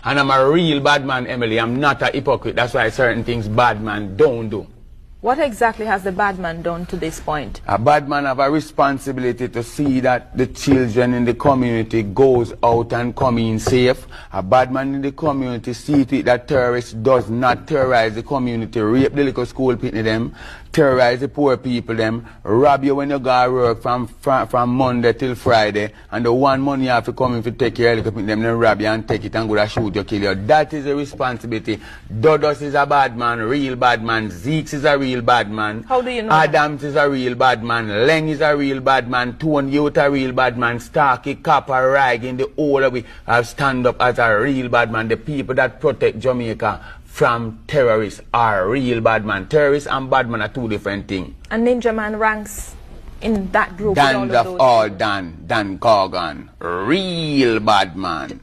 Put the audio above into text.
And I'm a real bad man, Emily. I'm not a hypocrite. That's why certain things bad man don't do. What exactly has the bad man done to this point? A bad man have a responsibility to see that the children in the community goes out and come in safe. A bad man in the community see to it that terrorists does not terrorize the community, rape the little school people them, terrorize the poor people them, rob you when you go to work from Monday till Friday, and the one money you have to come in to take care of little people them, then rob you and take it and go to shoot you, kill you. That is a responsibility. Dodos is a bad man, real bad man. Zeeks is a real bad man. How do you know Adams is a real bad man. Leng is a real bad man. Tone Youth a real bad man. Starkey, Copper, Rag, the whole of we have stand up as a real bad man. The people that protect Jamaica from terrorists are real bad man. Terrorists and bad man are two different things. And Ninja Man ranks in that group? Dan Dan Corgan, real bad man.